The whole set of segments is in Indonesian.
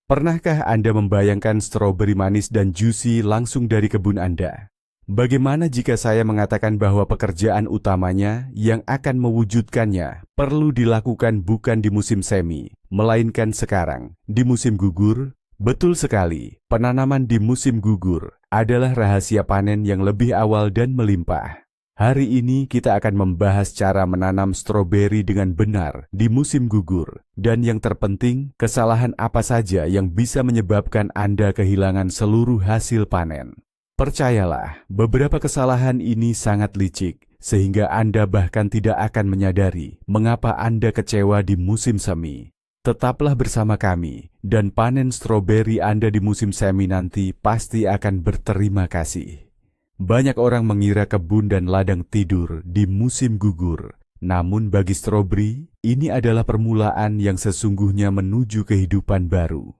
Pernahkah Anda membayangkan stroberi manis dan juicy langsung dari kebun Anda? Bagaimana jika saya mengatakan bahwa pekerjaan utamanya yang akan mewujudkannya perlu dilakukan bukan di musim semi, melainkan sekarang, di musim gugur? Betul sekali, penanaman di musim gugur adalah rahasia panen yang lebih awal dan melimpah. Hari ini kita akan membahas cara menanam stroberi dengan benar di musim gugur. Dan yang terpenting, kesalahan apa saja yang bisa menyebabkan Anda kehilangan seluruh hasil panen. Percayalah, beberapa kesalahan ini sangat licik, sehingga Anda bahkan tidak akan menyadari mengapa Anda kecewa di musim semi. Tetaplah bersama kami, dan panen stroberi Anda di musim semi nanti pasti akan berterima kasih. Banyak orang mengira kebun dan ladang tidur di musim gugur. Namun bagi stroberi, ini adalah permulaan yang sesungguhnya menuju kehidupan baru.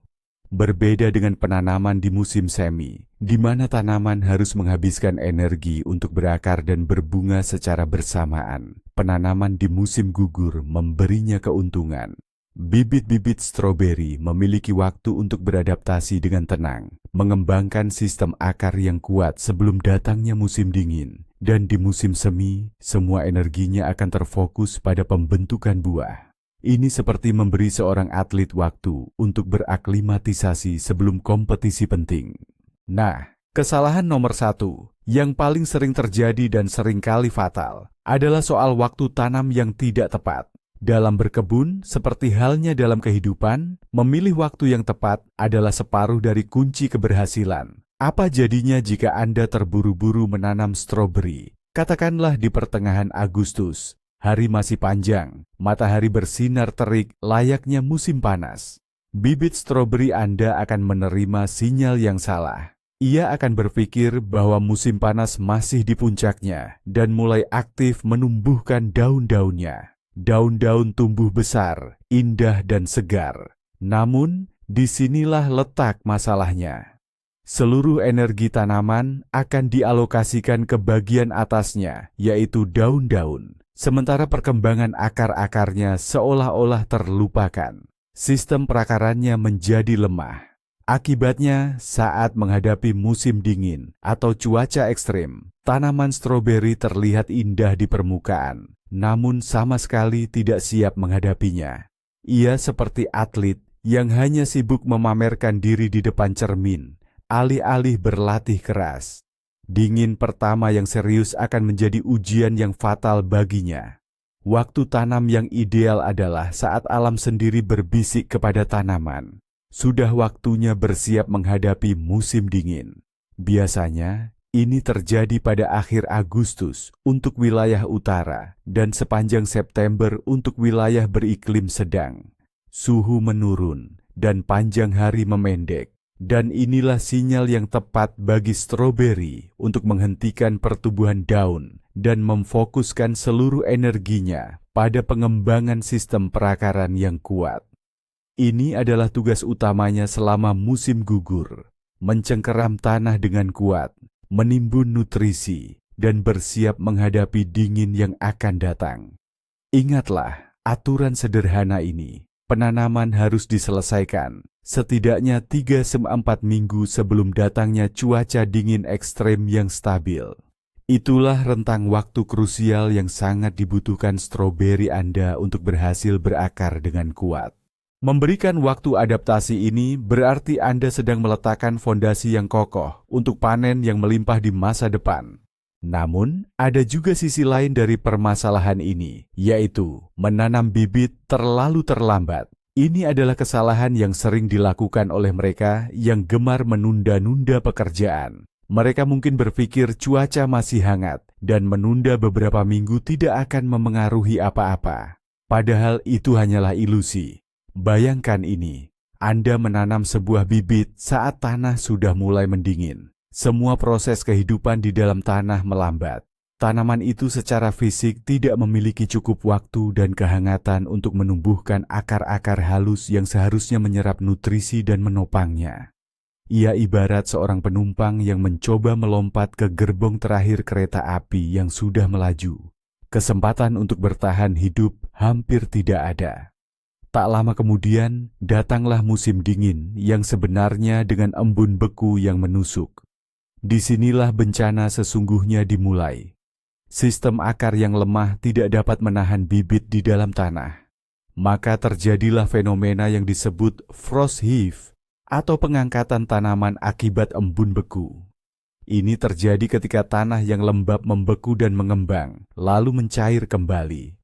Berbeda dengan penanaman di musim semi, di mana tanaman harus menghabiskan energi untuk berakar dan berbunga secara bersamaan. Penanaman di musim gugur memberinya keuntungan. Bibit-bibit stroberi memiliki waktu untuk beradaptasi dengan tenang, mengembangkan sistem akar yang kuat sebelum datangnya musim dingin, dan di musim semi, semua energinya akan terfokus pada pembentukan buah. Ini seperti memberi seorang atlet waktu untuk beraklimatisasi sebelum kompetisi penting. Nah, kesalahan nomor 1 yang paling sering terjadi dan seringkali fatal adalah soal waktu tanam yang tidak tepat. Dalam berkebun, seperti halnya dalam kehidupan, memilih waktu yang tepat adalah separuh dari kunci keberhasilan. Apa jadinya jika Anda terburu-buru menanam stroberi? Katakanlah di pertengahan Agustus, hari masih panjang, matahari bersinar terik layaknya musim panas. Bibit stroberi Anda akan menerima sinyal yang salah. Ia akan berpikir bahwa musim panas masih di puncaknya dan mulai aktif menumbuhkan daun-daunnya. Daun-daun tumbuh besar, indah dan segar. Namun, disinilah letak masalahnya. Seluruh energi tanaman akan dialokasikan ke bagian atasnya, yaitu daun-daun. Sementara perkembangan akar-akarnya seolah-olah terlupakan. Sistem perakarannya menjadi lemah. Akibatnya, saat menghadapi musim dingin atau cuaca ekstrim, tanaman stroberi terlihat indah di permukaan. Namun sama sekali tidak siap menghadapinya. Ia seperti atlet yang hanya sibuk memamerkan diri di depan cermin, alih-alih berlatih keras. Dingin pertama yang serius akan menjadi ujian yang fatal baginya. Waktu tanam yang ideal adalah saat alam sendiri berbisik kepada tanaman. Sudah waktunya bersiap menghadapi musim dingin. Biasanya, ini terjadi pada akhir Agustus untuk wilayah utara dan sepanjang September untuk wilayah beriklim sedang. Suhu menurun dan panjang hari memendek, dan inilah sinyal yang tepat bagi stroberi untuk menghentikan pertumbuhan daun dan memfokuskan seluruh energinya pada pengembangan sistem perakaran yang kuat. Ini adalah tugas utamanya selama musim gugur, mencengkeram tanah dengan kuat, menimbun nutrisi, dan bersiap menghadapi dingin yang akan datang. Ingatlah, aturan sederhana ini, penanaman harus diselesaikan setidaknya 3-4 minggu sebelum datangnya cuaca dingin ekstrem yang stabil. Itulah rentang waktu krusial yang sangat dibutuhkan stroberi Anda untuk berhasil berakar dengan kuat. Memberikan waktu adaptasi ini berarti Anda sedang meletakkan fondasi yang kokoh untuk panen yang melimpah di masa depan. Namun, ada juga sisi lain dari permasalahan ini, yaitu menanam bibit terlalu terlambat. Ini adalah kesalahan yang sering dilakukan oleh mereka yang gemar menunda-nunda pekerjaan. Mereka mungkin berpikir cuaca masih hangat dan menunda beberapa minggu tidak akan memengaruhi apa-apa. Padahal itu hanyalah ilusi. Bayangkan ini, Anda menanam sebuah bibit saat tanah sudah mulai mendingin. Semua proses kehidupan di dalam tanah melambat. Tanaman itu secara fisik tidak memiliki cukup waktu dan kehangatan untuk menumbuhkan akar-akar halus yang seharusnya menyerap nutrisi dan menopangnya. Ia ibarat seorang penumpang yang mencoba melompat ke gerbong terakhir kereta api yang sudah melaju. Kesempatan untuk bertahan hidup hampir tidak ada. Tak lama kemudian, datanglah musim dingin yang sebenarnya dengan embun beku yang menusuk. Disinilah bencana sesungguhnya dimulai. Sistem akar yang lemah tidak dapat menahan bibit di dalam tanah. Maka terjadilah fenomena yang disebut frost heave atau pengangkatan tanaman akibat embun beku. Ini terjadi ketika tanah yang lembab membeku dan mengembang, lalu mencair kembali.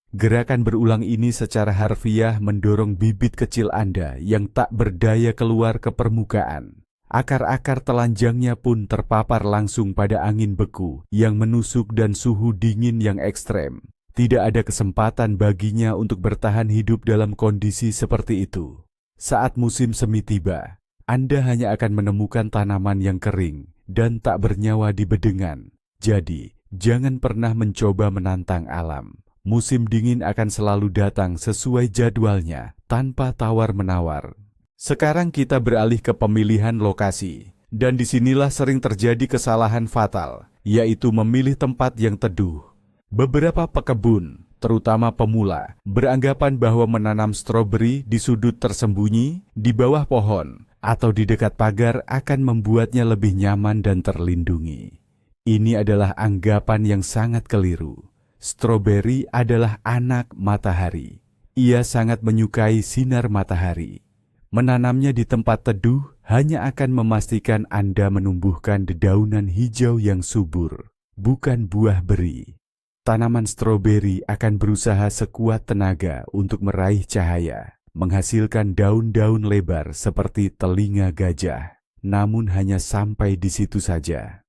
Gerakan berulang ini secara harfiah mendorong bibit kecil Anda yang tak berdaya keluar ke permukaan. Akar-akar telanjangnya pun terpapar langsung pada angin beku yang menusuk dan suhu dingin yang ekstrem. Tidak ada kesempatan baginya untuk bertahan hidup dalam kondisi seperti itu. Saat musim semi tiba, Anda hanya akan menemukan tanaman yang kering dan tak bernyawa di bedengan. Jadi, jangan pernah mencoba menantang alam. Musim dingin akan selalu datang sesuai jadwalnya, tanpa tawar-menawar. Sekarang kita beralih ke pemilihan lokasi. Dan disinilah sering terjadi kesalahan fatal, yaitu memilih tempat yang teduh. Beberapa pekebun, terutama pemula, beranggapan bahwa menanam stroberi di sudut tersembunyi, di bawah pohon, atau di dekat pagar akan membuatnya lebih nyaman dan terlindungi. Ini adalah anggapan yang sangat keliru. Stroberi adalah anak matahari. Ia sangat menyukai sinar matahari. Menanamnya di tempat teduh hanya akan memastikan Anda menumbuhkan dedaunan hijau yang subur, bukan buah beri. Tanaman stroberi akan berusaha sekuat tenaga untuk meraih cahaya, menghasilkan daun-daun lebar seperti telinga gajah, namun hanya sampai di situ saja.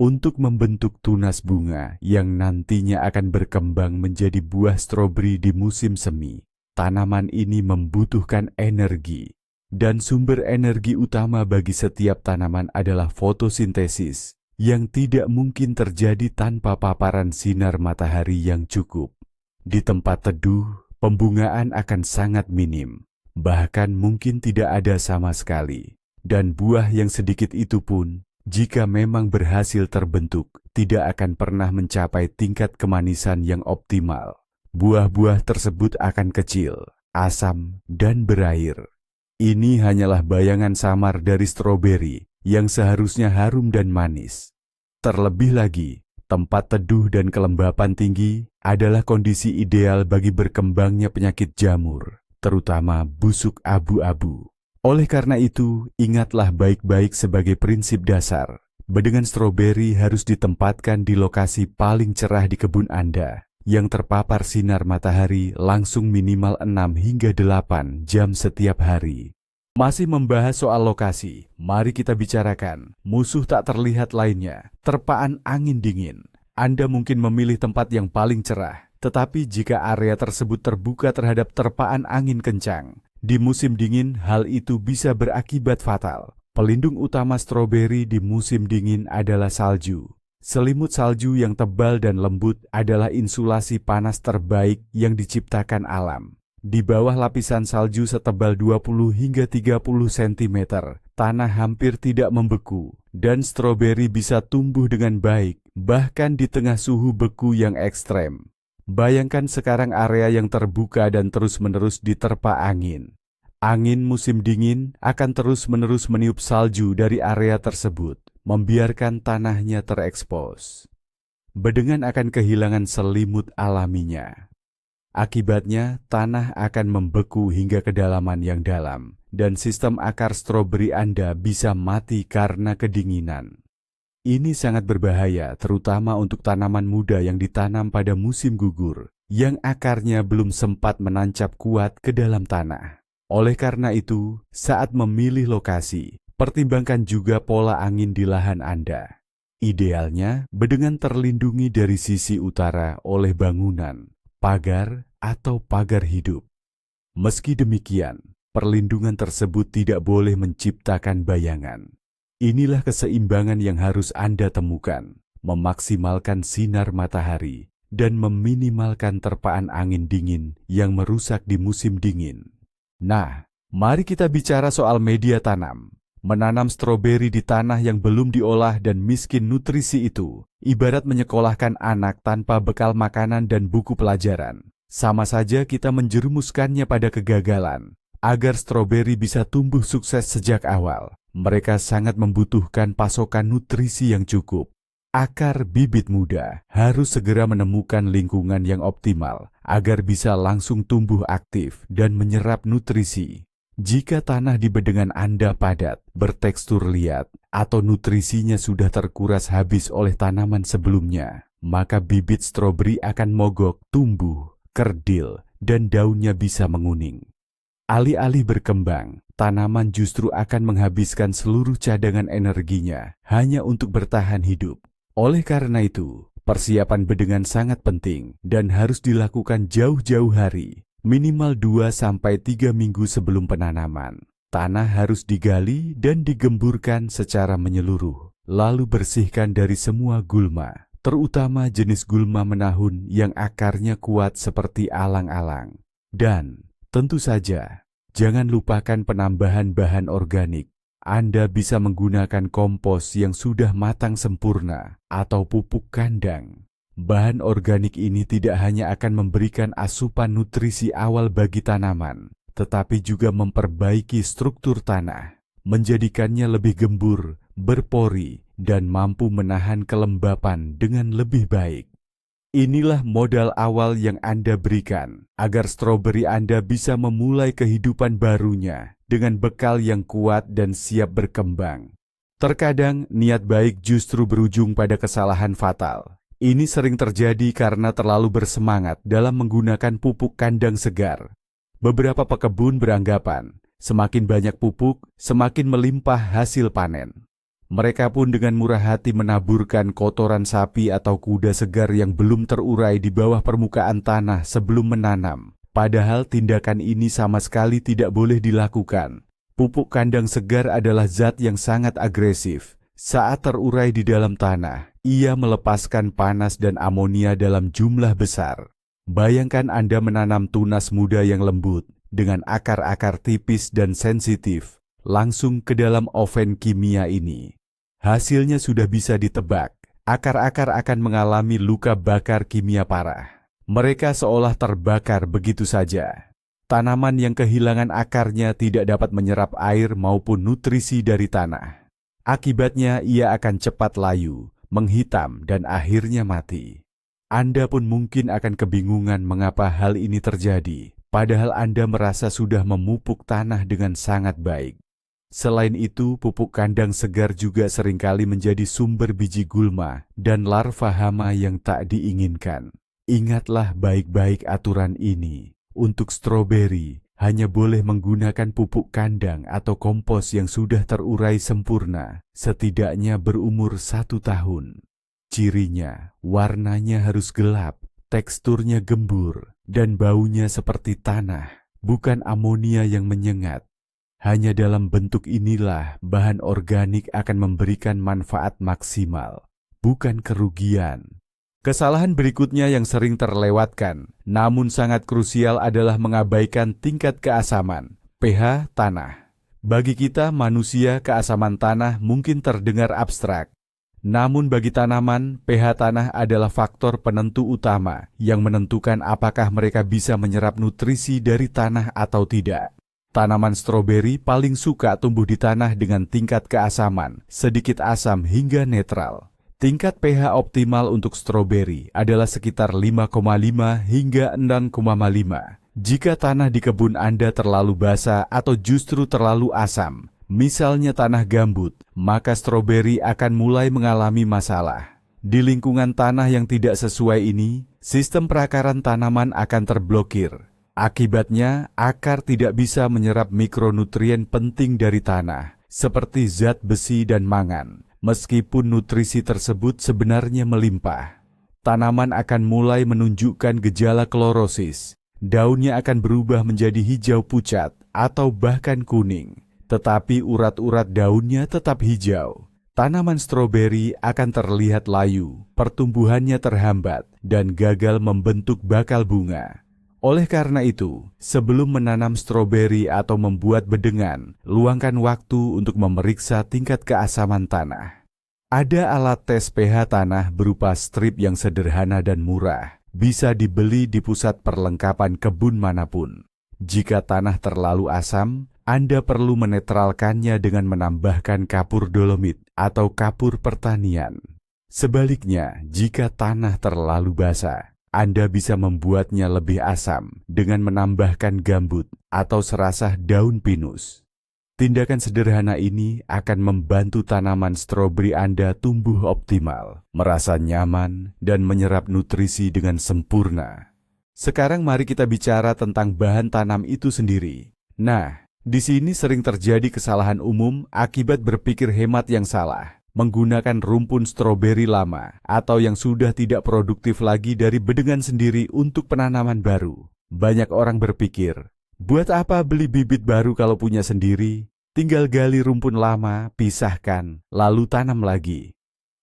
Untuk membentuk tunas bunga yang nantinya akan berkembang menjadi buah stroberi di musim semi, tanaman ini membutuhkan energi, dan sumber energi utama bagi setiap tanaman adalah fotosintesis, yang tidak mungkin terjadi tanpa paparan sinar matahari yang cukup. Di tempat teduh, pembungaan akan sangat minim, bahkan mungkin tidak ada sama sekali, dan buah yang sedikit itu pun, jika memang berhasil terbentuk, tidak akan pernah mencapai tingkat kemanisan yang optimal. Buah-buah tersebut akan kecil, asam, dan berair. Ini hanyalah bayangan samar dari stroberi yang seharusnya harum dan manis. Terlebih lagi, tempat teduh dan kelembapan tinggi adalah kondisi ideal bagi berkembangnya penyakit jamur, terutama busuk abu-abu. Oleh karena itu, ingatlah baik-baik sebagai prinsip dasar, bedengan stroberi harus ditempatkan di lokasi paling cerah di kebun Anda, yang terpapar sinar matahari langsung minimal 6 hingga 8 jam setiap hari. Masih membahas soal lokasi, mari kita bicarakan musuh tak terlihat lainnya, terpaan angin dingin. Anda mungkin memilih tempat yang paling cerah, tetapi jika area tersebut terbuka terhadap terpaan angin kencang, di musim dingin hal itu bisa berakibat fatal. Pelindung utama stroberi di musim dingin adalah salju. Selimut salju yang tebal dan lembut adalah insulasi panas terbaik yang diciptakan alam. Di bawah lapisan salju setebal 20 hingga 30 cm, tanah hampir tidak membeku, dan stroberi bisa tumbuh dengan baik, bahkan di tengah suhu beku yang ekstrem. Bayangkan sekarang area yang terbuka dan terus-menerus diterpa angin. Angin musim dingin akan terus-menerus meniup salju dari area tersebut, membiarkan tanahnya terekspos. Bedengan akan kehilangan selimut alaminya. Akibatnya, tanah akan membeku hingga kedalaman yang dalam, dan sistem akar stroberi Anda bisa mati karena kedinginan. Ini sangat berbahaya, terutama untuk tanaman muda yang ditanam pada musim gugur, yang akarnya belum sempat menancap kuat ke dalam tanah. Oleh karena itu, saat memilih lokasi, pertimbangkan juga pola angin di lahan Anda. Idealnya, bedengan terlindungi dari sisi utara oleh bangunan, pagar, atau pagar hidup. Meski demikian, perlindungan tersebut tidak boleh menciptakan bayangan. Inilah keseimbangan yang harus Anda temukan, memaksimalkan sinar matahari dan meminimalkan terpaan angin dingin yang merusak di musim dingin. Nah, mari kita bicara soal media tanam. Menanam stroberi di tanah yang belum diolah dan miskin nutrisi itu, ibarat menyekolahkan anak tanpa bekal makanan dan buku pelajaran. Sama saja kita menjerumuskannya pada kegagalan. Agar stroberi bisa tumbuh sukses sejak awal, mereka sangat membutuhkan pasokan nutrisi yang cukup. Akar bibit muda harus segera menemukan lingkungan yang optimal agar bisa langsung tumbuh aktif dan menyerap nutrisi. Jika tanah di bedengan Anda padat, bertekstur liat, atau nutrisinya sudah terkuras habis oleh tanaman sebelumnya, maka bibit stroberi akan mogok, tumbuh, kerdil, dan daunnya bisa menguning. Alih-alih berkembang, tanaman justru akan menghabiskan seluruh cadangan energinya hanya untuk bertahan hidup. Oleh karena itu, persiapan bedengan sangat penting dan harus dilakukan jauh-jauh hari, minimal 2-3 minggu sebelum penanaman. Tanah harus digali dan digemburkan secara menyeluruh, lalu bersihkan dari semua gulma, terutama jenis gulma menahun yang akarnya kuat seperti alang-alang. Dan tentu saja, jangan lupakan penambahan bahan organik. Anda bisa menggunakan kompos yang sudah matang sempurna atau pupuk kandang. Bahan organik ini tidak hanya akan memberikan asupan nutrisi awal bagi tanaman, tetapi juga memperbaiki struktur tanah, menjadikannya lebih gembur, berpori, dan mampu menahan kelembapan dengan lebih baik. Inilah modal awal yang Anda berikan agar stroberi Anda bisa memulai kehidupan barunya dengan bekal yang kuat dan siap berkembang. Terkadang niat baik justru berujung pada kesalahan fatal. Ini sering terjadi karena terlalu bersemangat dalam menggunakan pupuk kandang segar. Beberapa pekebun beranggapan, semakin banyak pupuk, semakin melimpah hasil panen. Mereka pun dengan murah hati menaburkan kotoran sapi atau kuda segar yang belum terurai di bawah permukaan tanah sebelum menanam. Padahal tindakan ini sama sekali tidak boleh dilakukan. Pupuk kandang segar adalah zat yang sangat agresif. Saat terurai di dalam tanah, ia melepaskan panas dan amonia dalam jumlah besar. Bayangkan Anda menanam tunas muda yang lembut, dengan akar-akar tipis dan sensitif, langsung ke dalam oven kimia ini. Hasilnya sudah bisa ditebak, akar-akar akan mengalami luka bakar kimia parah. Mereka seolah terbakar begitu saja. Tanaman yang kehilangan akarnya tidak dapat menyerap air maupun nutrisi dari tanah. Akibatnya ia akan cepat layu, menghitam, dan akhirnya mati. Anda pun mungkin akan kebingungan mengapa hal ini terjadi, padahal Anda merasa sudah memupuk tanah dengan sangat baik. Selain itu, pupuk kandang segar juga seringkali menjadi sumber biji gulma dan larva hama yang tak diinginkan. Ingatlah baik-baik aturan ini. Untuk stroberi, hanya boleh menggunakan pupuk kandang atau kompos yang sudah terurai sempurna, setidaknya berumur 1 tahun. Cirinya, warnanya harus gelap, teksturnya gembur, dan baunya seperti tanah, bukan amonia yang menyengat. Hanya dalam bentuk inilah bahan organik akan memberikan manfaat maksimal, bukan kerugian. Kesalahan berikutnya yang sering terlewatkan, namun sangat krusial adalah mengabaikan tingkat keasaman, pH tanah. Bagi kita manusia, keasaman tanah mungkin terdengar abstrak. Namun bagi tanaman, pH tanah adalah faktor penentu utama yang menentukan apakah mereka bisa menyerap nutrisi dari tanah atau tidak. Tanaman stroberi paling suka tumbuh di tanah dengan tingkat keasaman, sedikit asam hingga netral. Tingkat pH optimal untuk stroberi adalah sekitar 5,5 hingga 6,5. Jika tanah di kebun Anda terlalu basah atau justru terlalu asam, misalnya tanah gambut, maka stroberi akan mulai mengalami masalah. Di lingkungan tanah yang tidak sesuai ini, sistem perakaran tanaman akan terblokir. Akibatnya, akar tidak bisa menyerap mikronutrien penting dari tanah, seperti zat besi dan mangan. Meskipun nutrisi tersebut sebenarnya melimpah, tanaman akan mulai menunjukkan gejala klorosis. Daunnya akan berubah menjadi hijau pucat atau bahkan kuning, tetapi urat-urat daunnya tetap hijau. Tanaman stroberi akan terlihat layu, pertumbuhannya terhambat, dan gagal membentuk bakal bunga. Oleh karena itu, sebelum menanam stroberi atau membuat bedengan, luangkan waktu untuk memeriksa tingkat keasaman tanah. Ada alat tes pH tanah berupa strip yang sederhana dan murah. bisa dibeli di pusat perlengkapan kebun manapun. Jika tanah terlalu asam, Anda perlu menetralkannya dengan menambahkan kapur dolomit atau kapur pertanian. Sebaliknya, jika tanah terlalu basah, Anda bisa membuatnya lebih asam dengan menambahkan gambut atau serasah daun pinus. Tindakan sederhana ini akan membantu tanaman stroberi Anda tumbuh optimal, merasa nyaman, dan menyerap nutrisi dengan sempurna. Sekarang mari kita bicara tentang bahan tanam itu sendiri. Nah, di sini sering terjadi kesalahan umum akibat berpikir hemat yang salah, menggunakan rumpun stroberi lama atau yang sudah tidak produktif lagi dari bedengan sendiri untuk penanaman baru. Banyak orang berpikir, buat apa beli bibit baru kalau punya sendiri? Tinggal gali rumpun lama, pisahkan, lalu tanam lagi.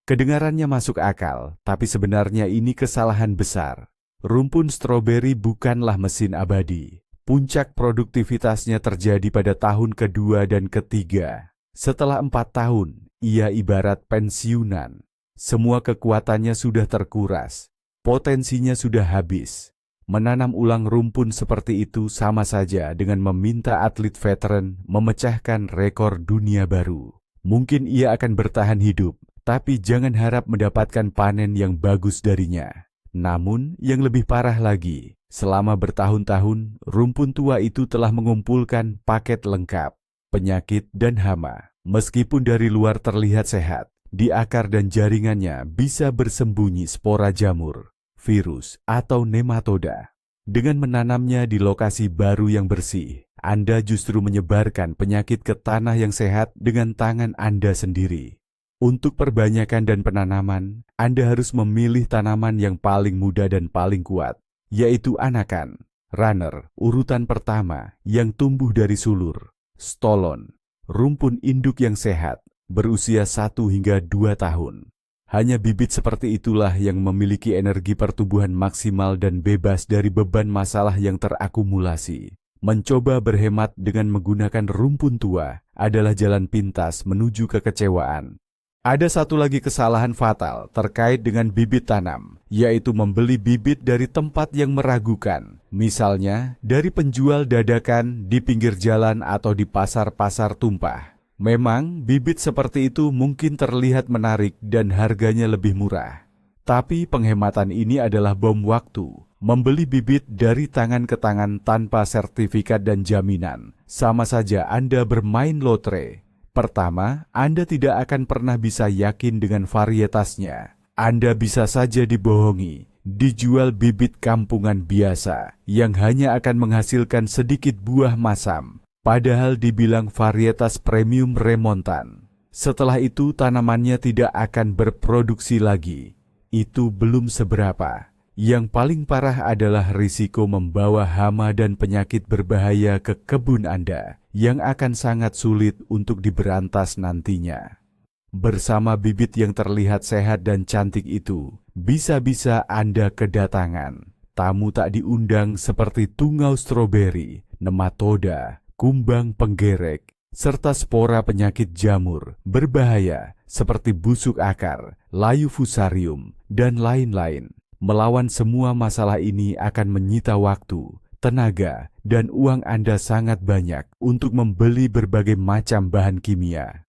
Kedengarannya masuk akal, tapi sebenarnya ini kesalahan besar. Rumpun stroberi bukanlah mesin abadi. Puncak produktivitasnya terjadi pada tahun kedua dan ketiga. Setelah 4 tahun, ia ibarat pensiunan. Semua kekuatannya sudah terkuras, potensinya sudah habis. Menanam ulang rumpun seperti itu sama saja dengan meminta atlet veteran memecahkan rekor dunia baru. Mungkin ia akan bertahan hidup, tapi jangan harap mendapatkan panen yang bagus darinya. Namun, yang lebih parah lagi, selama bertahun-tahun, rumpun tua itu telah mengumpulkan paket lengkap, penyakit dan hama. Meskipun dari luar terlihat sehat, di akar dan jaringannya bisa bersembunyi spora jamur, virus, atau nematoda. Dengan menanamnya di lokasi baru yang bersih, Anda justru menyebarkan penyakit ke tanah yang sehat dengan tangan Anda sendiri. Untuk perbanyakan dan penanaman, Anda harus memilih tanaman yang paling muda dan paling kuat, yaitu anakan, runner, urutan pertama yang tumbuh dari sulur, stolon, rumpun induk yang sehat, berusia 1 hingga 2 tahun. Hanya bibit seperti itulah yang memiliki energi pertumbuhan maksimal dan bebas dari beban masalah yang terakumulasi. Mencoba berhemat dengan menggunakan rumpun tua adalah jalan pintas menuju kekecewaan. Ada satu lagi kesalahan fatal terkait dengan bibit tanam, yaitu membeli bibit dari tempat yang meragukan. Misalnya, dari penjual dadakan di pinggir jalan atau di pasar-pasar tumpah. Memang, bibit seperti itu mungkin terlihat menarik dan harganya lebih murah. Tapi penghematan ini adalah bom waktu. Membeli bibit dari tangan ke tangan tanpa sertifikat dan jaminan, sama saja Anda bermain lotre. Pertama, Anda tidak akan pernah bisa yakin dengan varietasnya. Anda bisa saja dibohongi, dijual bibit kampungan biasa yang hanya akan menghasilkan sedikit buah masam. Padahal dibilang varietas premium remontan. Setelah itu tanamannya tidak akan berproduksi lagi. Itu belum seberapa. Yang paling parah adalah risiko membawa hama dan penyakit berbahaya ke kebun Anda yang akan sangat sulit untuk diberantas nantinya. Bersama bibit yang terlihat sehat dan cantik itu, bisa-bisa Anda kedatangan tamu tak diundang seperti tungau stroberi, nematoda, kumbang penggerek, serta spora penyakit jamur berbahaya seperti busuk akar, layu fusarium, dan lain-lain. Melawan semua masalah ini akan menyita waktu, tenaga, dan uang Anda sangat banyak untuk membeli berbagai macam bahan kimia.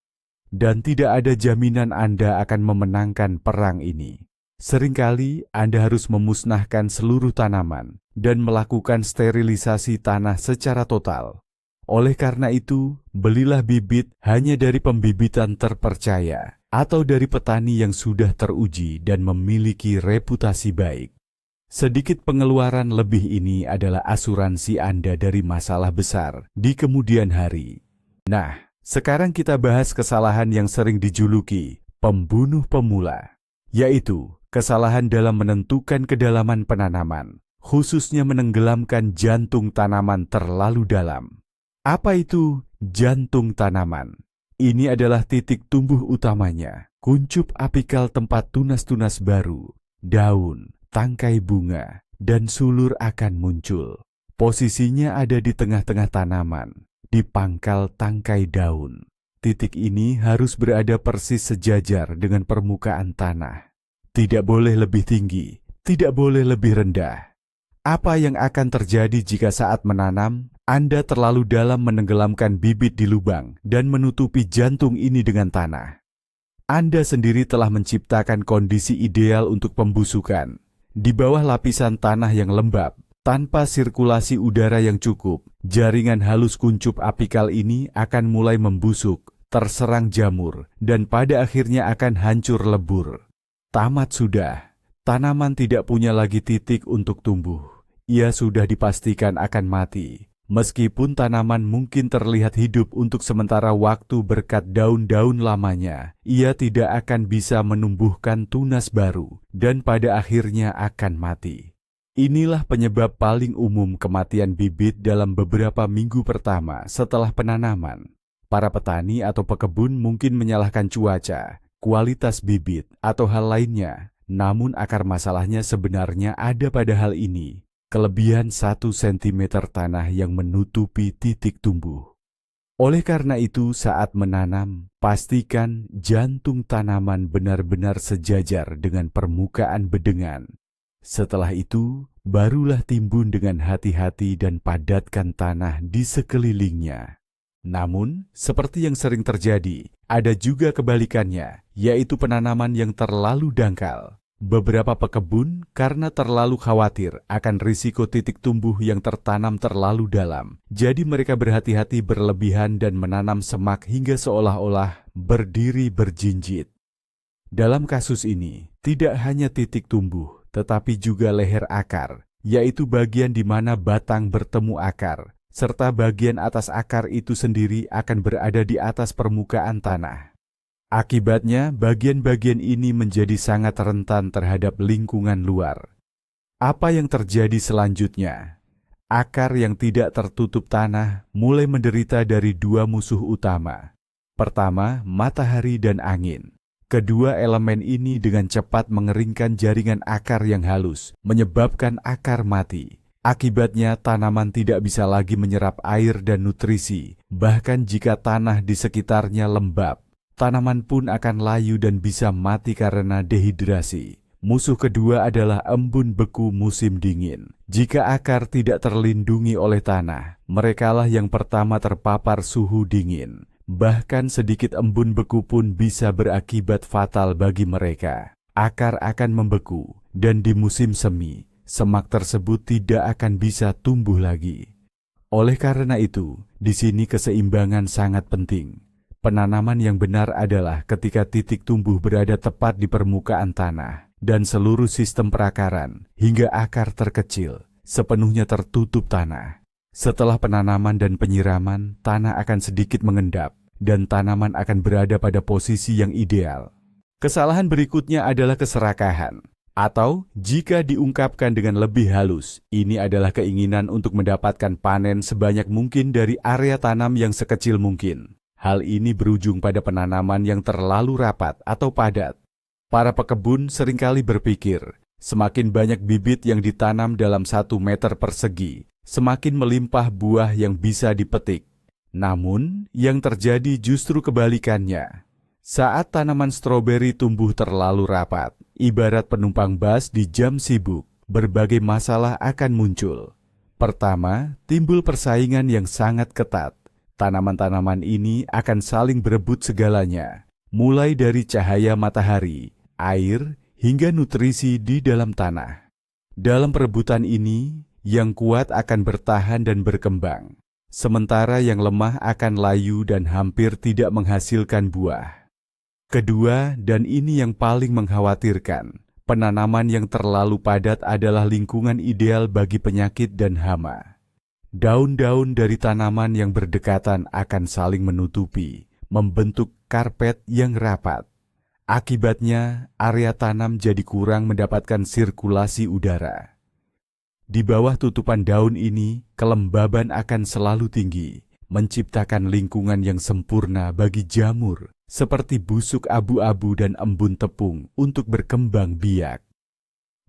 Dan tidak ada jaminan Anda akan memenangkan perang ini. Seringkali Anda harus memusnahkan seluruh tanaman dan melakukan sterilisasi tanah secara total. Oleh karena itu, belilah bibit hanya dari pembibitan terpercaya atau dari petani yang sudah teruji dan memiliki reputasi baik. Sedikit pengeluaran lebih ini adalah asuransi Anda dari masalah besar di kemudian hari. Nah, sekarang kita bahas kesalahan yang sering dijuluki pembunuh pemula, yaitu kesalahan dalam menentukan kedalaman penanaman, khususnya menenggelamkan jantung tanaman terlalu dalam. Apa itu jantung tanaman? Ini adalah titik tumbuh utamanya, kuncup apikal tempat tunas-tunas baru, daun, tangkai bunga, dan sulur akan muncul. Posisinya ada di tengah-tengah tanaman, di pangkal tangkai daun. Titik ini harus berada persis sejajar dengan permukaan tanah. Tidak boleh lebih tinggi, tidak boleh lebih rendah. Apa yang akan terjadi jika saat menanam, Anda terlalu dalam menenggelamkan bibit di lubang dan menutupi jantung ini dengan tanah? Anda sendiri telah menciptakan kondisi ideal untuk pembusukan. Di bawah lapisan tanah yang lembab, tanpa sirkulasi udara yang cukup, jaringan halus kuncup apikal ini akan mulai membusuk, terserang jamur, dan pada akhirnya akan hancur lebur. Tamat sudah. Tanaman tidak punya lagi titik untuk tumbuh. Ia sudah dipastikan akan mati. Meskipun tanaman mungkin terlihat hidup untuk sementara waktu berkat daun-daun lamanya, ia tidak akan bisa menumbuhkan tunas baru dan pada akhirnya akan mati. Inilah penyebab paling umum kematian bibit dalam beberapa minggu pertama setelah penanaman. Para petani atau pekebun mungkin menyalahkan cuaca, kualitas bibit, atau hal lainnya. Namun akar masalahnya sebenarnya ada pada hal ini. Kelebihan 1 cm tanah yang menutupi titik tumbuh. Oleh karena itu saat menanam, pastikan jantung tanaman benar-benar sejajar dengan permukaan bedengan. Setelah itu, barulah timbun dengan hati-hati dan padatkan tanah di sekelilingnya. Namun, seperti yang sering terjadi, ada juga kebalikannya, yaitu penanaman yang terlalu dangkal. Beberapa pekebun karena terlalu khawatir akan risiko titik tumbuh yang tertanam terlalu dalam, jadi mereka berhati-hati berlebihan dan menanam semak hingga seolah-olah berdiri berjinjit. Dalam kasus ini, tidak hanya titik tumbuh, tetapi juga leher akar, yaitu bagian di mana batang bertemu akar, serta bagian atas akar itu sendiri akan berada di atas permukaan tanah. Akibatnya, bagian-bagian ini menjadi sangat rentan terhadap lingkungan luar. Apa yang terjadi selanjutnya? Akar yang tidak tertutup tanah mulai menderita dari 2 musuh utama. Pertama, matahari dan angin. Kedua elemen ini dengan cepat mengeringkan jaringan akar yang halus, menyebabkan akar mati. Akibatnya tanaman tidak bisa lagi menyerap air dan nutrisi, bahkan jika tanah di sekitarnya lembab, tanaman pun akan layu dan bisa mati karena dehidrasi. Musuh kedua adalah embun beku musim dingin. Jika akar tidak terlindungi oleh tanah, merekalah yang pertama terpapar suhu dingin. Bahkan sedikit embun beku pun bisa berakibat fatal bagi mereka. Akar akan membeku, dan di musim semi, semak tersebut tidak akan bisa tumbuh lagi. Oleh karena itu, di sini keseimbangan sangat penting. Penanaman yang benar adalah ketika titik tumbuh berada tepat di permukaan tanah, dan seluruh sistem perakaran, hingga akar terkecil, sepenuhnya tertutup tanah. Setelah penanaman dan penyiraman, tanah akan sedikit mengendap, dan tanaman akan berada pada posisi yang ideal. Kesalahan berikutnya adalah keserakahan, atau jika diungkapkan dengan lebih halus, ini adalah keinginan untuk mendapatkan panen sebanyak mungkin dari area tanam yang sekecil mungkin. Hal ini berujung pada penanaman yang terlalu rapat atau padat. Para pekebun seringkali berpikir, semakin banyak bibit yang ditanam dalam 1 meter persegi, semakin melimpah buah yang bisa dipetik. Namun, yang terjadi justru kebalikannya. Saat tanaman stroberi tumbuh terlalu rapat, ibarat penumpang bus di jam sibuk, berbagai masalah akan muncul. Pertama, timbul persaingan yang sangat ketat. Tanaman-tanaman ini akan saling berebut segalanya, mulai dari cahaya matahari, air, hingga nutrisi di dalam tanah. Dalam perebutan ini, yang kuat akan bertahan dan berkembang, sementara yang lemah akan layu dan hampir tidak menghasilkan buah. Kedua, dan ini yang paling mengkhawatirkan, penanaman yang terlalu padat adalah lingkungan ideal bagi penyakit dan hama. Daun-daun dari tanaman yang berdekatan akan saling menutupi, membentuk karpet yang rapat. Akibatnya, area tanam jadi kurang mendapatkan sirkulasi udara. Di bawah tutupan daun ini, kelembaban akan selalu tinggi, menciptakan lingkungan yang sempurna bagi jamur, seperti busuk abu-abu dan embun tepung untuk berkembang biak.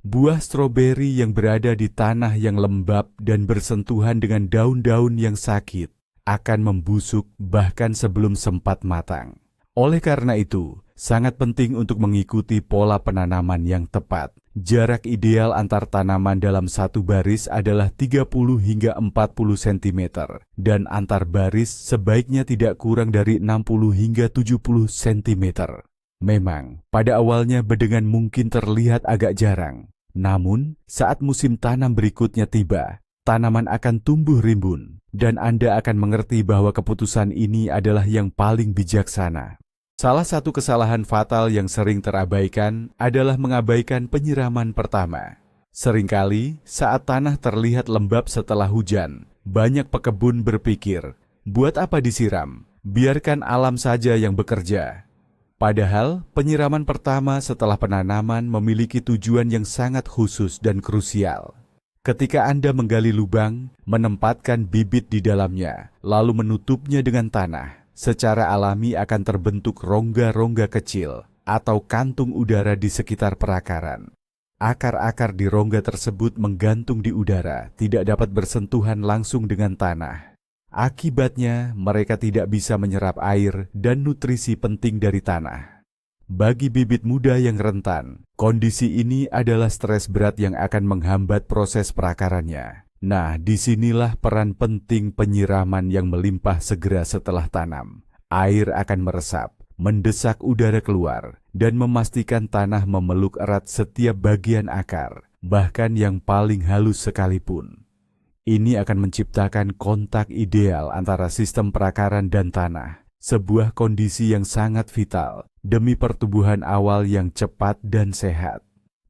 Buah stroberi yang berada di tanah yang lembab dan bersentuhan dengan daun-daun yang sakit akan membusuk bahkan sebelum sempat matang. Oleh karena itu, Sangat penting untuk mengikuti pola penanaman yang tepat. Jarak ideal antar tanaman dalam satu baris adalah 30 hingga 40 cm dan antar baris sebaiknya tidak kurang dari 60 hingga 70 cm. Memang, pada awalnya bedengan mungkin terlihat agak jarang. Namun, saat musim tanam berikutnya tiba, tanaman akan tumbuh rimbun dan Anda akan mengerti bahwa keputusan ini adalah yang paling bijaksana. Salah satu kesalahan fatal yang sering terabaikan adalah mengabaikan penyiraman pertama. Seringkali, saat tanah terlihat lembab setelah hujan, banyak pekebun berpikir, buat apa disiram? Biarkan alam saja yang bekerja. Padahal, penyiraman pertama setelah penanaman memiliki tujuan yang sangat khusus dan krusial. Ketika Anda menggali lubang, menempatkan bibit di dalamnya, lalu menutupnya dengan tanah, secara alami akan terbentuk rongga-rongga kecil atau kantung udara di sekitar perakaran. Akar-akar di rongga tersebut menggantung di udara, tidak dapat bersentuhan langsung dengan tanah. Akibatnya, mereka tidak bisa menyerap air dan nutrisi penting dari tanah. Bagi bibit muda yang rentan, kondisi ini adalah stres berat yang akan menghambat proses perakarannya. Nah, disinilah peran penting penyiraman yang melimpah segera setelah tanam. Air akan meresap, mendesak udara keluar, dan memastikan tanah memeluk erat setiap bagian akar, bahkan yang paling halus sekalipun. Ini akan menciptakan kontak ideal antara sistem perakaran dan tanah, sebuah kondisi yang sangat vital demi pertumbuhan awal yang cepat dan sehat.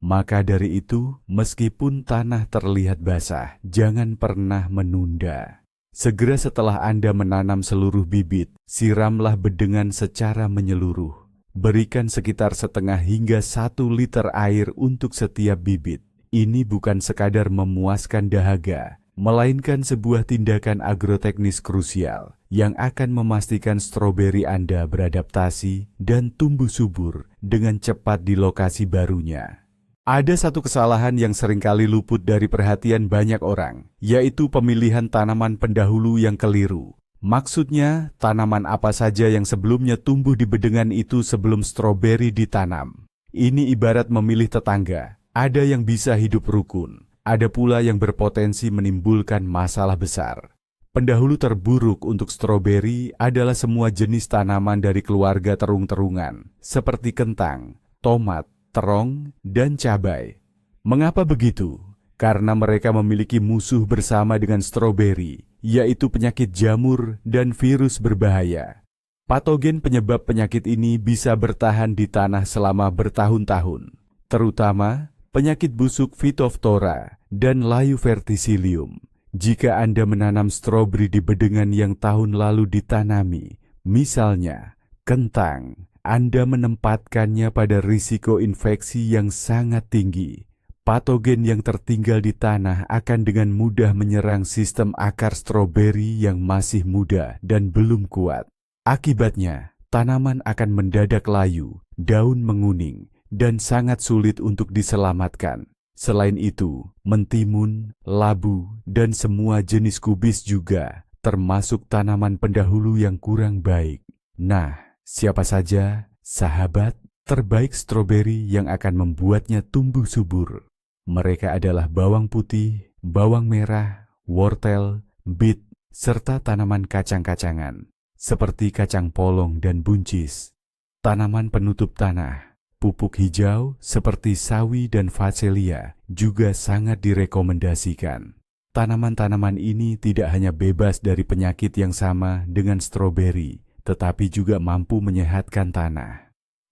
Maka dari itu, meskipun tanah terlihat basah, jangan pernah menunda. Segera setelah Anda menanam seluruh bibit, siramlah bedengan secara menyeluruh. Berikan sekitar setengah hingga 1 liter air untuk setiap bibit. Ini bukan sekadar memuaskan dahaga, melainkan sebuah tindakan agroteknis krusial yang akan memastikan stroberi Anda beradaptasi dan tumbuh subur dengan cepat di lokasi barunya. Ada satu kesalahan yang seringkali luput dari perhatian banyak orang, yaitu pemilihan tanaman pendahulu yang keliru. Maksudnya, tanaman apa saja yang sebelumnya tumbuh di bedengan itu sebelum stroberi ditanam. Ini ibarat memilih tetangga, ada yang bisa hidup rukun, ada pula yang berpotensi menimbulkan masalah besar. Pendahulu terburuk untuk stroberi adalah semua jenis tanaman dari keluarga terung-terungan, seperti kentang, tomat, terong, dan cabai. Mengapa begitu? Karena mereka memiliki musuh bersama dengan stroberi, yaitu penyakit jamur dan virus berbahaya. Patogen penyebab penyakit ini bisa bertahan di tanah selama bertahun-tahun, terutama penyakit busuk Phytophthora dan layu verticillium. Jika Anda menanam stroberi di bedengan yang tahun lalu ditanami, misalnya kentang, Anda menempatkannya pada risiko infeksi yang sangat tinggi. Patogen yang tertinggal di tanah akan dengan mudah menyerang sistem akar stroberi yang masih muda dan belum kuat. Akibatnya, tanaman akan mendadak layu, daun menguning, dan sangat sulit untuk diselamatkan. Selain itu, mentimun, labu, dan semua jenis kubis juga termasuk tanaman pendahulu yang kurang baik. Nah, siapa saja sahabat terbaik stroberi yang akan membuatnya tumbuh subur? Mereka adalah bawang putih, bawang merah, wortel, bit, serta tanaman kacang-kacangan, seperti kacang polong dan buncis. Tanaman penutup tanah, pupuk hijau seperti sawi dan facelia juga sangat direkomendasikan. Tanaman-tanaman ini tidak hanya bebas dari penyakit yang sama dengan stroberi, tetapi juga mampu menyehatkan tanah.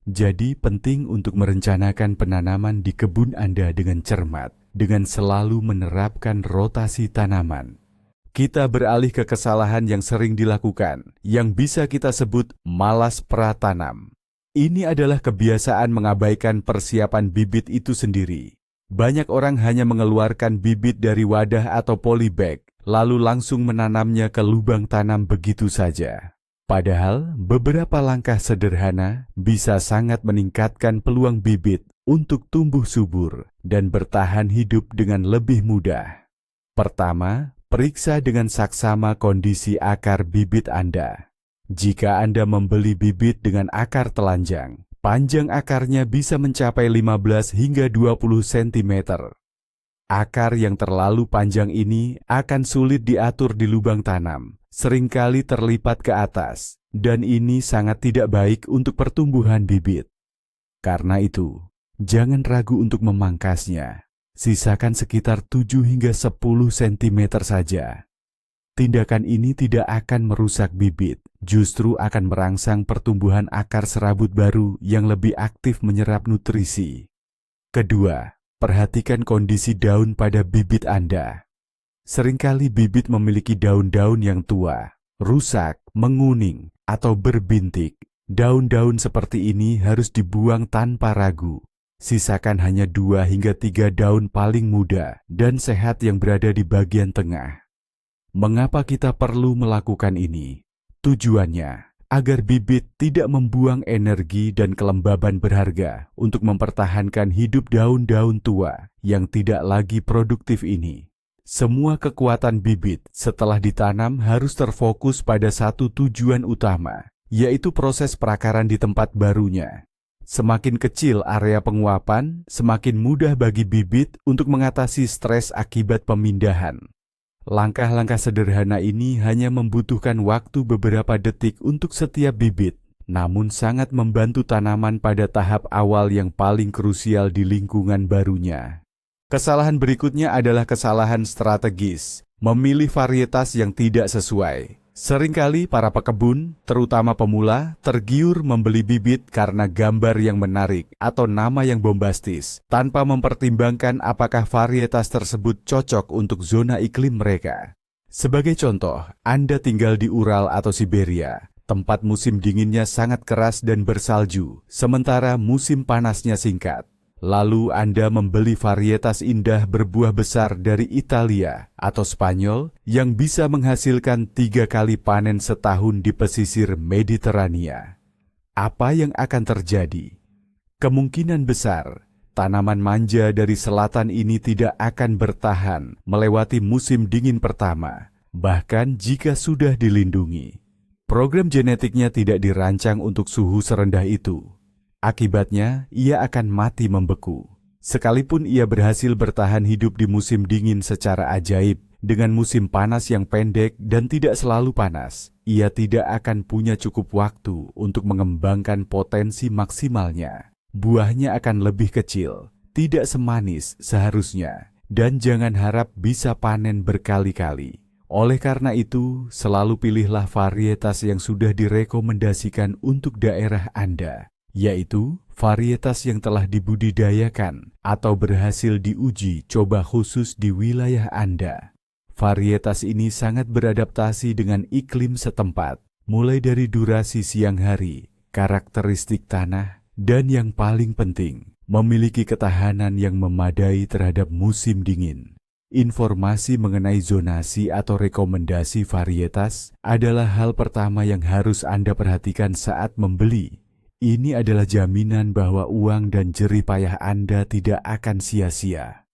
Jadi penting untuk merencanakan penanaman di kebun Anda dengan cermat, dengan selalu menerapkan rotasi tanaman. Kita beralih ke kesalahan yang sering dilakukan, yang bisa kita sebut malas pratanam. Ini adalah kebiasaan mengabaikan persiapan bibit itu sendiri. Banyak orang hanya mengeluarkan bibit dari wadah atau polybag, lalu langsung menanamnya ke lubang tanam begitu saja. Padahal, beberapa langkah sederhana bisa sangat meningkatkan peluang bibit untuk tumbuh subur dan bertahan hidup dengan lebih mudah. Pertama, periksa dengan saksama kondisi akar bibit Anda. Jika Anda membeli bibit dengan akar telanjang, Panjang akarnya bisa mencapai 15 hingga 20 cm. Akar yang terlalu panjang ini akan sulit diatur di lubang tanam, seringkali terlipat ke atas, dan ini sangat tidak baik untuk pertumbuhan bibit. Karena itu, jangan ragu untuk memangkasnya. Sisakan sekitar 7 hingga 10 cm saja. Tindakan ini tidak akan merusak bibit, justru akan merangsang pertumbuhan akar serabut baru yang lebih aktif menyerap nutrisi. Kedua, perhatikan kondisi daun pada bibit Anda. Seringkali bibit memiliki daun-daun yang tua, rusak, menguning, atau berbintik. Daun-daun seperti ini harus dibuang tanpa ragu. Sisakan hanya 2 hingga 3 daun paling muda dan sehat yang berada di bagian tengah. Mengapa kita perlu melakukan ini? Tujuannya agar bibit tidak membuang energi dan kelembaban berharga untuk mempertahankan hidup daun-daun tua yang tidak lagi produktif ini. Semua kekuatan bibit setelah ditanam harus terfokus pada satu tujuan utama, yaitu proses perakaran di tempat barunya. Semakin kecil area penguapan, semakin mudah bagi bibit untuk mengatasi stres akibat pemindahan. Langkah-langkah sederhana ini hanya membutuhkan waktu beberapa detik untuk setiap bibit, namun sangat membantu tanaman pada tahap awal yang paling krusial di lingkungan barunya. Kesalahan berikutnya adalah kesalahan strategis, memilih varietas yang tidak sesuai. Seringkali para pekebun, terutama pemula, tergiur membeli bibit karena gambar yang menarik atau nama yang bombastis, tanpa mempertimbangkan apakah varietas tersebut cocok untuk zona iklim mereka. Sebagai contoh, Anda tinggal di Ural atau Siberia, tempat musim dinginnya sangat keras dan bersalju, sementara musim panasnya singkat. Lalu Anda membeli varietas indah berbuah besar dari Italia atau Spanyol yang bisa menghasilkan 3 kali panen setahun di pesisir Mediterania. Apa yang akan terjadi? Kemungkinan besar, tanaman manja dari selatan ini tidak akan bertahan melewati musim dingin pertama, bahkan jika sudah dilindungi. Program genetiknya tidak dirancang untuk suhu serendah itu. Akibatnya, ia akan mati membeku. Sekalipun ia berhasil bertahan hidup di musim dingin secara ajaib, dengan musim panas yang pendek dan tidak selalu panas, ia tidak akan punya cukup waktu untuk mengembangkan potensi maksimalnya. Buahnya akan lebih kecil, tidak semanis seharusnya, dan jangan harap bisa panen berkali-kali. Oleh karena itu, selalu pilihlah varietas yang sudah direkomendasikan untuk daerah Anda, yaitu varietas yang telah dibudidayakan atau berhasil diuji coba khusus di wilayah Anda. Varietas ini sangat beradaptasi dengan iklim setempat, mulai dari durasi siang hari, karakteristik tanah, dan yang paling penting, memiliki ketahanan yang memadai terhadap musim dingin. Informasi mengenai zonasi atau rekomendasi varietas adalah hal pertama yang harus Anda perhatikan saat membeli. Ini adalah jaminan bahwa uang dan jerih payah Anda tidak akan sia-sia.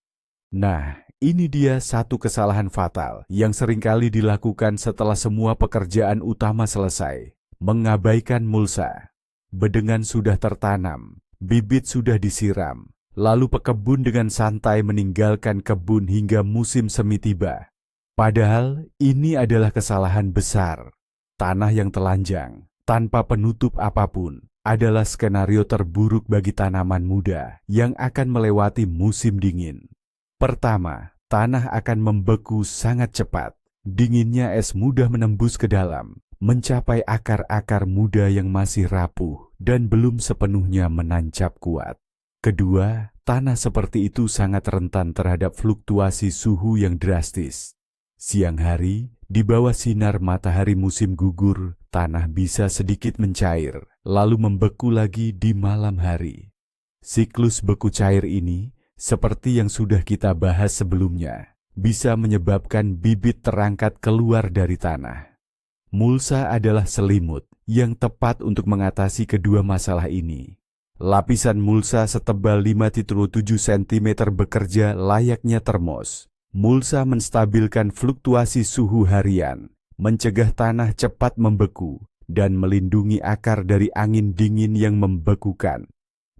Nah, ini dia satu kesalahan fatal yang seringkali dilakukan setelah semua pekerjaan utama selesai. Mengabaikan mulsa. Bedengan sudah tertanam, bibit sudah disiram, lalu pekebun dengan santai meninggalkan kebun hingga musim semi tiba. Padahal ini adalah kesalahan besar. Tanah yang telanjang, tanpa penutup apapun, adalah skenario terburuk bagi tanaman muda yang akan melewati musim dingin. Pertama, tanah akan membeku sangat cepat. Dinginnya es mudah menembus ke dalam, mencapai akar-akar muda yang masih rapuh dan belum sepenuhnya menancap kuat. Kedua, tanah seperti itu sangat rentan terhadap fluktuasi suhu yang drastis. Siang hari, di bawah sinar matahari musim gugur, tanah bisa sedikit mencair, lalu membeku lagi di malam hari. Siklus beku cair ini, seperti yang sudah kita bahas sebelumnya, bisa menyebabkan bibit terangkat keluar dari tanah. Mulsa adalah selimut yang tepat untuk mengatasi kedua masalah ini. Lapisan mulsa setebal 5,7 cm bekerja layaknya termos. Mulsa menstabilkan fluktuasi suhu harian, mencegah tanah cepat membeku, dan melindungi akar dari angin dingin yang membekukan.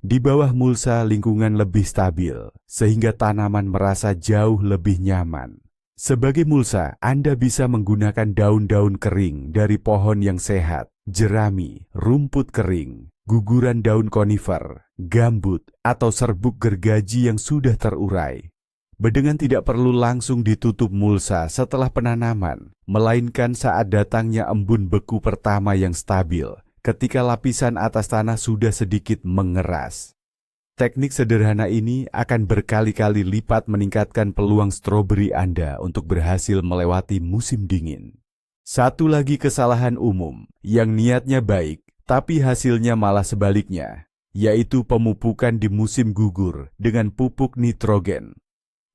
Di bawah mulsa lingkungan lebih stabil, sehingga tanaman merasa jauh lebih nyaman. Sebagai mulsa, Anda bisa menggunakan daun-daun kering dari pohon yang sehat, jerami, rumput kering, guguran daun konifer, gambut, atau serbuk gergaji yang sudah terurai. Bedengan tidak perlu langsung ditutup mulsa setelah penanaman, melainkan saat datangnya embun beku pertama yang stabil, ketika lapisan atas tanah sudah sedikit mengeras. Teknik sederhana ini akan berkali-kali lipat meningkatkan peluang stroberi Anda untuk berhasil melewati musim dingin. Satu lagi kesalahan umum yang niatnya baik, tapi hasilnya malah sebaliknya, yaitu pemupukan di musim gugur dengan pupuk nitrogen.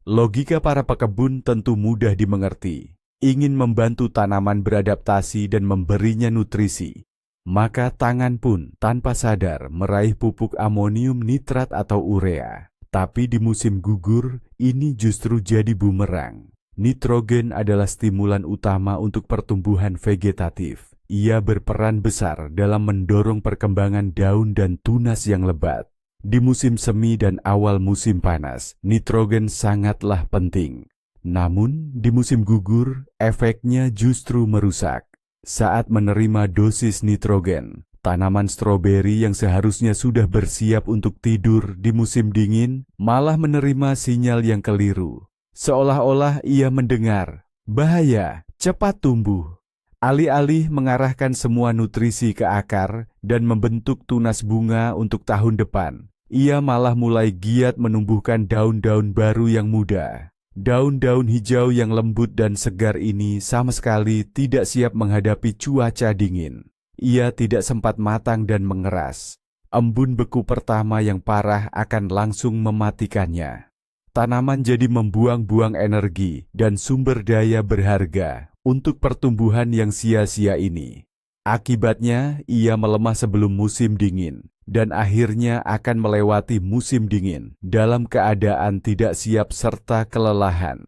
Logika para pekebun tentu mudah dimengerti. Ingin membantu tanaman beradaptasi dan memberinya nutrisi, maka tangan pun tanpa sadar meraih pupuk amonium nitrat atau urea. Tapi di musim gugur, ini justru jadi bumerang. Nitrogen adalah stimulan utama untuk pertumbuhan vegetatif. Ia berperan besar dalam mendorong perkembangan daun dan tunas yang lebat. Di musim semi dan awal musim panas, nitrogen sangatlah penting. Namun, di musim gugur, efeknya justru merusak. Saat menerima dosis nitrogen, tanaman stroberi yang seharusnya sudah bersiap untuk tidur di musim dingin malah menerima sinyal yang keliru. Seolah-olah ia mendengar, bahaya, cepat tumbuh. Alih-alih mengarahkan semua nutrisi ke akar dan membentuk tunas bunga untuk tahun depan, ia malah mulai giat menumbuhkan daun-daun baru yang muda. Daun-daun hijau yang lembut dan segar ini sama sekali tidak siap menghadapi cuaca dingin. Ia tidak sempat matang dan mengeras. Embun beku pertama yang parah akan langsung mematikannya. Tanaman jadi membuang-buang energi dan sumber daya berharga untuk pertumbuhan yang sia-sia ini. Akibatnya, ia melemah sebelum musim dingin, dan akhirnya akan melewati musim dingin dalam keadaan tidak siap serta kelelahan.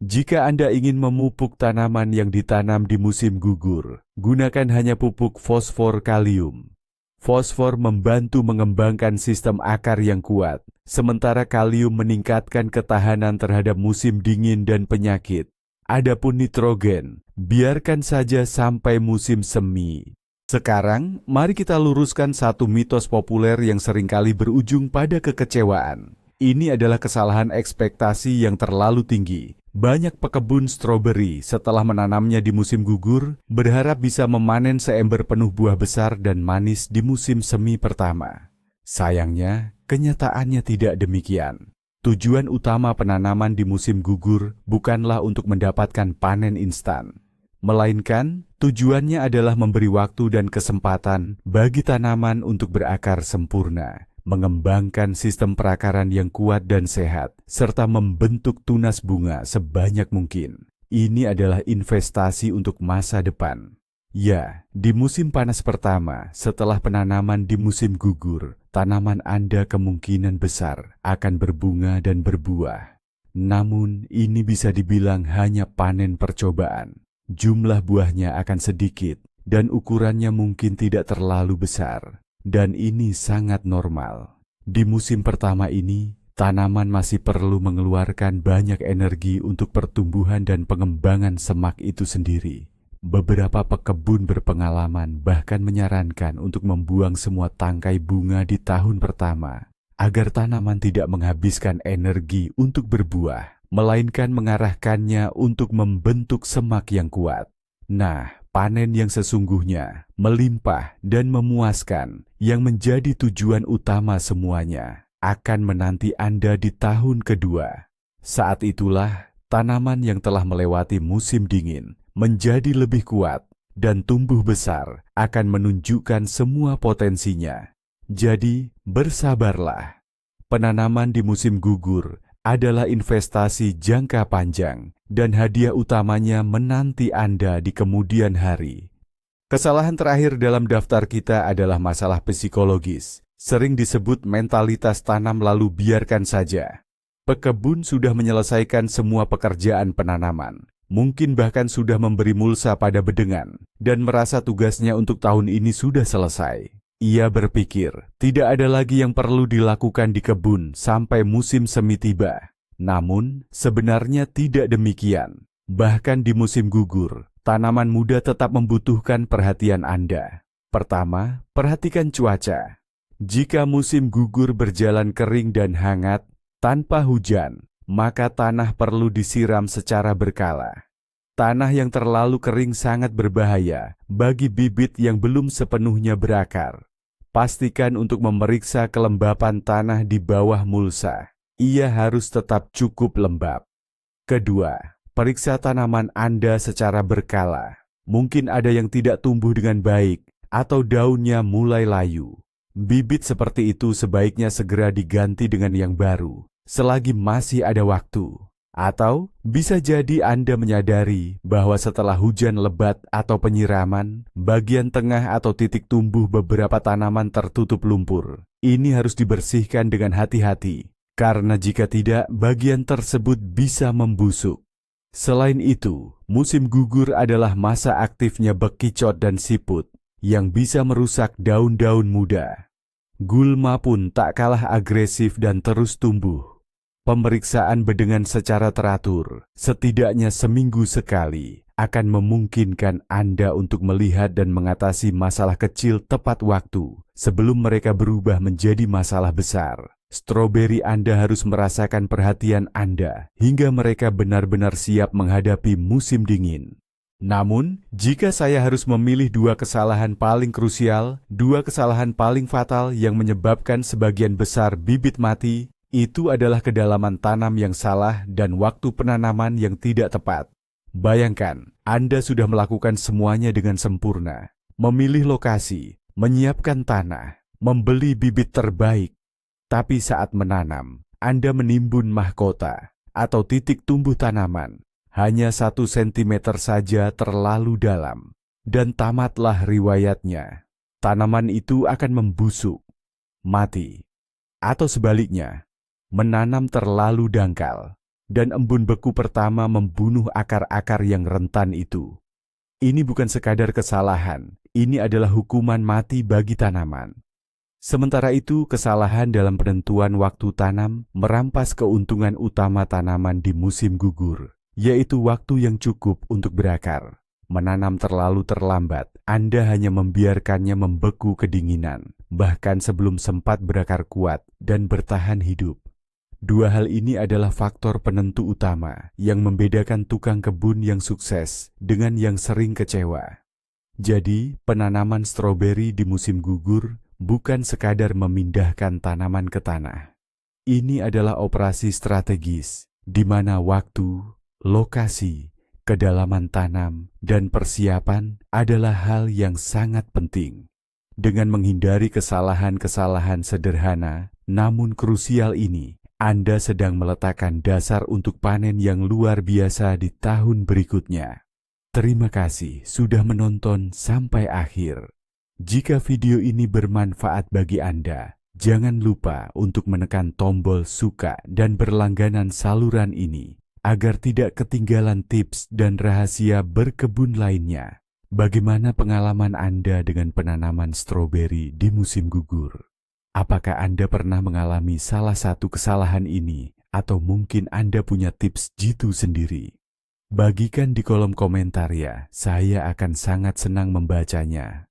Jika Anda ingin memupuk tanaman yang ditanam di musim gugur, gunakan hanya pupuk fosfor kalium. Fosfor membantu mengembangkan sistem akar yang kuat, sementara kalium meningkatkan ketahanan terhadap musim dingin dan penyakit. Adapun nitrogen, biarkan saja sampai musim semi. Sekarang, mari kita luruskan satu mitos populer yang seringkali berujung pada kekecewaan. Ini adalah kesalahan ekspektasi yang terlalu tinggi. Banyak pekebun stroberi setelah menanamnya di musim gugur, berharap bisa memanen seember penuh buah besar dan manis di musim semi pertama. Sayangnya, kenyataannya tidak demikian. Tujuan utama penanaman di musim gugur bukanlah untuk mendapatkan panen instan, melainkan tujuannya adalah memberi waktu dan kesempatan bagi tanaman untuk berakar sempurna, mengembangkan sistem perakaran yang kuat dan sehat, serta membentuk tunas bunga sebanyak mungkin. Ini adalah investasi untuk masa depan. Ya, di musim panas pertama, setelah penanaman di musim gugur, tanaman Anda kemungkinan besar akan berbunga dan berbuah. Namun, ini bisa dibilang hanya panen percobaan. Jumlah buahnya akan sedikit, dan ukurannya mungkin tidak terlalu besar. Dan ini sangat normal. Di musim pertama ini, tanaman masih perlu mengeluarkan banyak energi untuk pertumbuhan dan pengembangan semak itu sendiri. Beberapa pekebun berpengalaman bahkan menyarankan untuk membuang semua tangkai bunga di tahun pertama, agar tanaman tidak menghabiskan energi untuk berbuah, melainkan mengarahkannya untuk membentuk semak yang kuat. Nah, panen yang sesungguhnya, melimpah dan memuaskan, yang menjadi tujuan utama semuanya, akan menanti Anda di tahun kedua. Saat itulah, tanaman yang telah melewati musim dingin menjadi lebih kuat dan tumbuh besar akan menunjukkan semua potensinya. Jadi, bersabarlah. Penanaman di musim gugur adalah investasi jangka panjang dan hadiah utamanya menanti Anda di kemudian hari. Kesalahan terakhir dalam daftar kita adalah masalah psikologis. Sering disebut mentalitas tanam lalu biarkan saja. Pekebun sudah menyelesaikan semua pekerjaan penanaman. mungkin bahkan sudah memberi mulsa pada bedengan, dan merasa tugasnya untuk tahun ini sudah selesai. Ia berpikir, tidak ada lagi yang perlu dilakukan di kebun sampai musim semi tiba. Namun, sebenarnya tidak demikian. Bahkan di musim gugur, tanaman muda tetap membutuhkan perhatian Anda. Pertama, perhatikan cuaca. Jika musim gugur berjalan kering dan hangat, tanpa hujan, maka tanah perlu disiram secara berkala. Tanah yang terlalu kering sangat berbahaya bagi bibit yang belum sepenuhnya berakar. Pastikan untuk memeriksa kelembapan tanah di bawah mulsa. Ia harus tetap cukup lembab. Kedua, periksa tanaman Anda secara berkala. Mungkin ada yang tidak tumbuh dengan baik atau daunnya mulai layu. Bibit seperti itu sebaiknya segera diganti dengan yang baru selagi masih ada waktu. Atau bisa jadi Anda menyadari bahwa setelah hujan lebat atau penyiraman, bagian tengah atau titik tumbuh beberapa tanaman tertutup lumpur. Ini harus dibersihkan dengan hati-hati, karena jika tidak, bagian tersebut bisa membusuk. Selain itu, musim gugur adalah masa aktifnya bekicot dan siput yang bisa merusak daun-daun muda. Gulma pun tak kalah agresif dan terus tumbuh. Pemeriksaan bedengan secara teratur, setidaknya seminggu sekali, akan memungkinkan Anda untuk melihat dan mengatasi masalah kecil tepat waktu sebelum mereka berubah menjadi masalah besar. Stroberi Anda harus merasakan perhatian Anda hingga mereka benar-benar siap menghadapi musim dingin. Namun, jika saya harus memilih dua kesalahan paling krusial, dua kesalahan paling fatal yang menyebabkan sebagian besar bibit mati, itu adalah kedalaman tanam yang salah dan waktu penanaman yang tidak tepat. Bayangkan, Anda sudah melakukan semuanya dengan sempurna. Memilih lokasi, menyiapkan tanah, membeli bibit terbaik. Tapi saat menanam, Anda menimbun mahkota atau titik tumbuh tanaman. Hanya 1 sentimeter saja terlalu dalam. Dan tamatlah riwayatnya. Tanaman itu akan membusuk, mati. Atau sebaliknya, menanam terlalu dangkal, dan embun beku pertama membunuh akar-akar yang rentan itu. Ini bukan sekadar kesalahan, ini adalah hukuman mati bagi tanaman. Sementara itu, kesalahan dalam penentuan waktu tanam merampas keuntungan utama tanaman di musim gugur, yaitu waktu yang cukup untuk berakar. Menanam terlalu terlambat, Anda hanya membiarkannya membeku kedinginan, bahkan sebelum sempat berakar kuat dan bertahan hidup. Dua hal ini adalah faktor penentu utama yang membedakan tukang kebun yang sukses dengan yang sering kecewa. Jadi, penanaman stroberi di musim gugur bukan sekadar memindahkan tanaman ke tanah. Ini adalah operasi strategis, di mana waktu, lokasi, kedalaman tanam, dan persiapan adalah hal yang sangat penting. Dengan menghindari kesalahan-kesalahan sederhana, namun krusial ini, Anda sedang meletakkan dasar untuk panen yang luar biasa di tahun berikutnya. Terima kasih sudah menonton sampai akhir. Jika video ini bermanfaat bagi Anda, jangan lupa untuk menekan tombol suka dan berlangganan saluran ini, agar tidak ketinggalan tips dan rahasia berkebun lainnya. Bagaimana pengalaman Anda dengan penanaman stroberi di musim gugur? Apakah Anda pernah mengalami salah satu kesalahan ini, atau mungkin Anda punya tips jitu sendiri? Bagikan di kolom komentar ya, saya akan sangat senang membacanya.